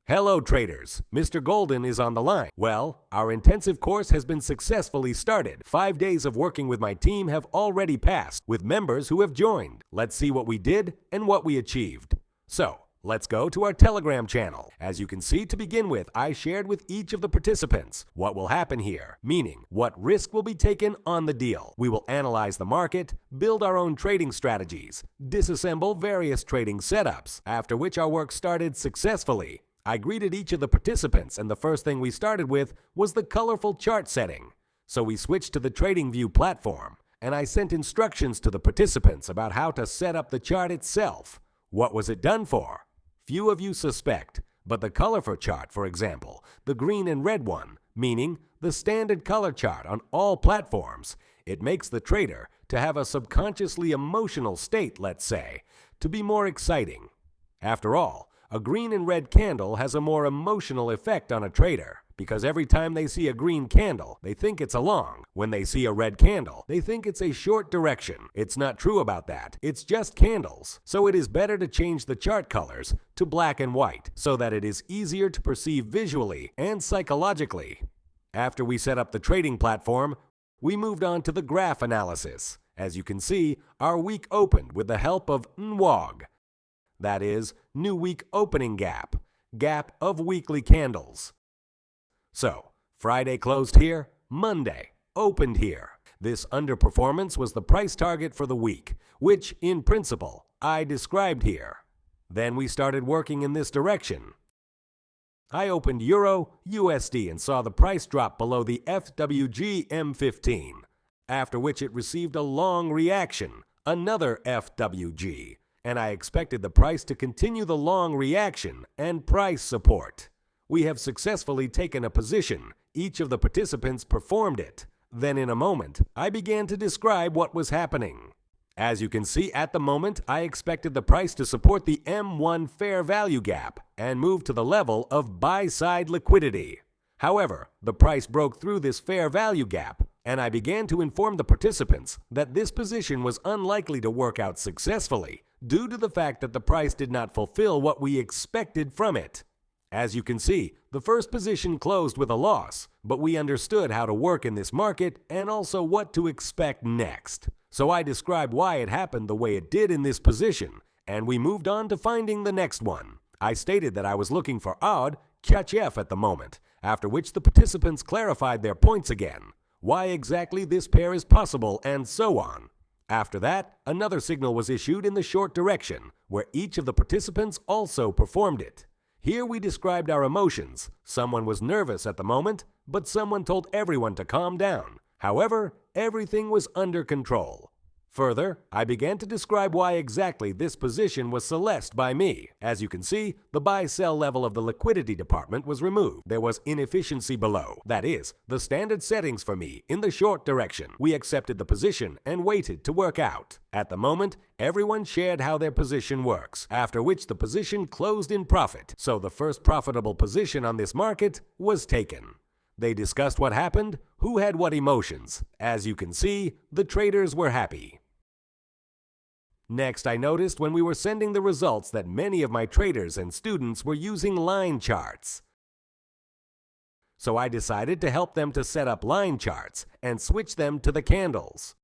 Hello traders, Mr. Golden is on the line. Well, our intensive course has been successfully started. 5 days of working with my team have already passed, with members who have joined. Let's see what we did and what we achieved. So, let's go to our Telegram channel. As you can see, to begin with, I shared with each of the participants what will happen here, meaning what risk will be taken on the deal. We will analyze the market, build our own trading strategies, disassemble various trading setups, after which our work started successfully. I greeted each of the participants, and the first thing we started with was the colorful chart setting. So we switched to the TradingView platform, and I sent instructions to the participants about how to set up the chart itself. What was it done for? Few of you suspect, but the colorful chart, for example, the green and red one, meaning the standard color chart on all platforms, it makes the trader to have a subconsciously emotional state, let's say, to be more exciting. After all, a green and red candle has a more emotional effect on a trader, because every time they see a green candle, they think it's a long. When they see a red candle, they think it's a short direction. It's not true about that. It's just candles. So it is better to change the chart colors to black and white, so that it is easier to perceive visually and psychologically. After we set up the trading platform, we moved on to the graph analysis. As you can see, our week opened with the help of NWOG. That is, new week opening gap of weekly candles. So, Friday closed here, Monday opened here. This underperformance was the price target for the week, which, in principle, I described here. Then we started working in this direction. I opened Euro USD and saw the price drop below the FWG M15, after which it received a long reaction, another FWG. And I expected the price to continue the long reaction and price support. We have successfully taken a position. Each of the participants performed it. Then in a moment, I began to describe what was happening. As you can see, at the moment, I expected the price to support the M1 fair value gap and move to the level of buy-side liquidity. However, the price broke through this fair value gap, and I began to inform the participants that this position was unlikely to work out successfully, due to the fact that the price did not fulfill what we expected from it. As you can see, the first position closed with a loss, but we understood how to work in this market and also what to expect next. So I described why it happened the way it did in this position, and we moved on to finding the next one. I stated that I was looking for AUD, CHF at the moment, after which the participants clarified their points again, why exactly this pair is possible, and so on. After that, another signal was issued in the short direction, where each of the participants also performed it. Here we described our emotions. Someone was nervous at the moment, but someone told everyone to calm down. However, everything was under control. Further, I began to describe why exactly this position was selected by me. As you can see, the buy-sell level of the liquidity department was removed. There was inefficiency below. That is, the standard settings for me in the short direction. We accepted the position and waited to work out. At the moment, everyone shared how their position works, after which the position closed in profit. So the first profitable position on this market was taken. They discussed what happened, who had what emotions. As you can see, the traders were happy. Next, I noticed when we were sending the results that many of my traders and students were using line charts. So I decided to help them to set up line charts and switch them to the candles.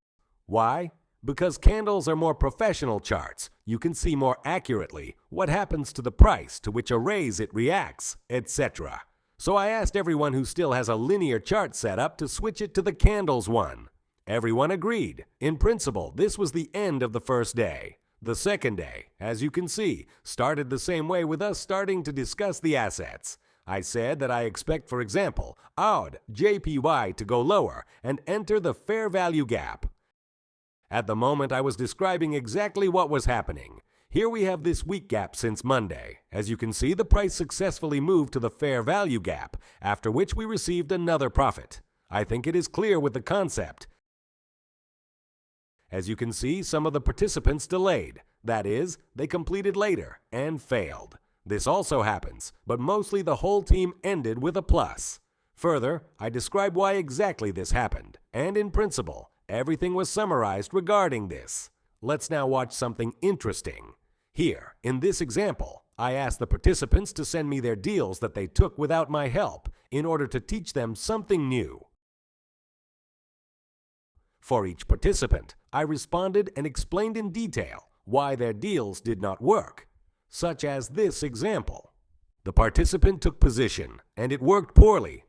Why? Because candles are more professional charts. You can see more accurately what happens to the price, to which arrays it reacts, etc. So I asked everyone who still has a linear chart set up to switch it to the candles one. Everyone agreed. In principle, this was the end of the first day. The second day, as you can see, started the same way with us starting to discuss the assets. I said that I expect, for example, AUD, JPY to go lower and enter the fair value gap. At the moment, I was describing exactly what was happening. Here we have this week gap since Monday. As you can see, the price successfully moved to the fair value gap, after which we received another profit. I think it is clear with the concept. As you can see, some of the participants delayed. That is, they completed later and failed. This also happens, but mostly the whole team ended with a plus. Further, I described why exactly this happened, and in principle, everything was summarized regarding this. Let's now watch something interesting. Here, in this example, I asked the participants to send me their deals that they took without my help in order to teach them something new. For each participant, I responded and explained in detail why their deals did not work, such as this example. The participant took position, and it worked poorly,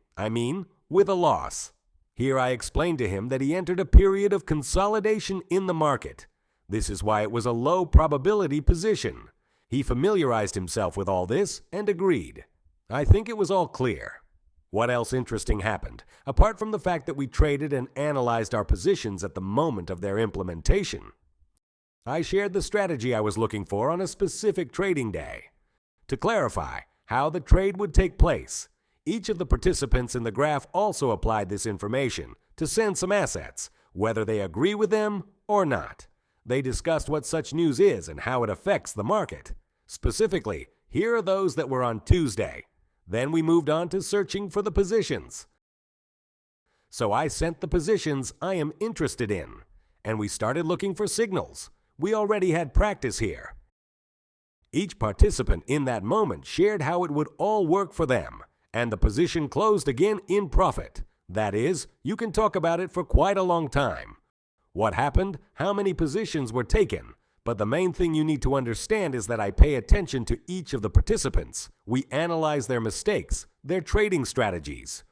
with a loss. Here I explained to him that he entered a period of consolidation in the market. This is why it was a low probability position. He familiarized himself with all this and agreed. I think it was all clear. What else interesting happened, apart from the fact that we traded and analyzed our positions at the moment of their implementation? I shared the strategy I was looking for on a specific trading day. To clarify how the trade would take place, each of the participants in the graph also applied this information to send some assets, whether they agree with them or not. They discussed what such news is and how it affects the market. Specifically, here are those that were on Tuesday. Then we moved on to searching for the positions. So I sent the positions I am interested in, and we started looking for signals. We already had practice here. Each participant in that moment shared how it would all work for them, and the position closed again in profit. That is, you can talk about it for quite a long time. What happened, how many positions were taken, but the main thing you need to understand is that I pay attention to each of the participants. We analyze their mistakes, their trading strategies.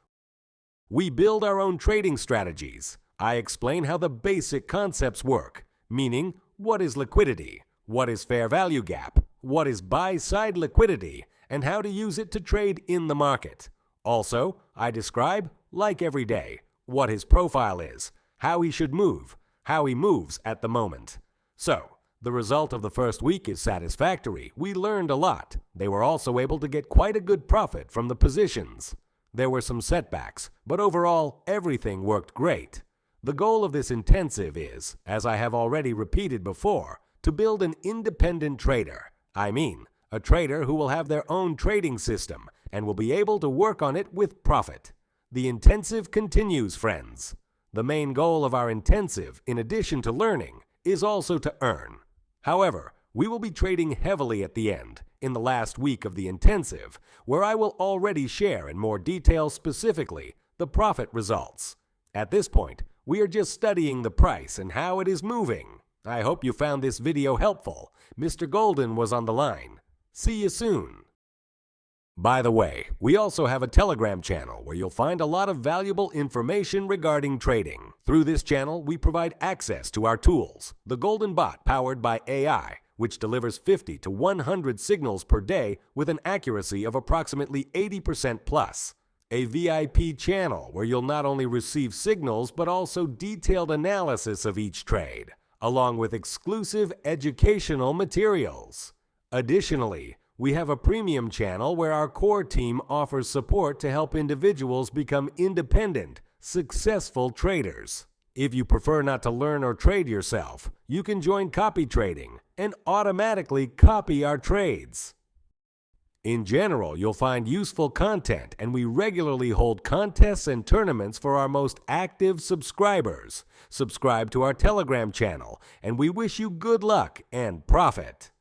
We build our own trading strategies. I explain how the basic concepts work, meaning what is liquidity, what is fair value gap, what is buy-side liquidity, and how to use it to trade in the market. Also, I describe, like every day, what his profile is, how he should move, how he moves at the moment. So, the result of the first week is satisfactory. We learned a lot. They were also able to get quite a good profit from the positions. There were some setbacks, but overall, everything worked great. The goal of this intensive is, as I have already repeated before, to build an independent trader. A trader who will have their own trading system and will be able to work on it with profit. The intensive continues, friends. The main goal of our intensive, in addition to learning, is also to earn. However, we will be trading heavily at the end, in the last week of the intensive, where I will already share in more detail specifically the profit results. At this point, we are just studying the price and how it is moving. I hope you found this video helpful. Mr. Golden was on the line. See you soon. By the way, we also have a Telegram channel where you'll find a lot of valuable information regarding trading. Through this channel, we provide access to our tools, the Golden Bot powered by AI, which delivers 50 to 100 signals per day with an accuracy of approximately 80% plus. A VIP channel where you'll not only receive signals but also detailed analysis of each trade, along with exclusive educational materials. Additionally, we have a premium channel where our core team offers support to help individuals become independent, successful traders. If you prefer not to learn or trade yourself, you can join copy trading and automatically copy our trades. In general, you'll find useful content, and we regularly hold contests and tournaments for our most active subscribers. Subscribe to our Telegram channel, and we wish you good luck and profit.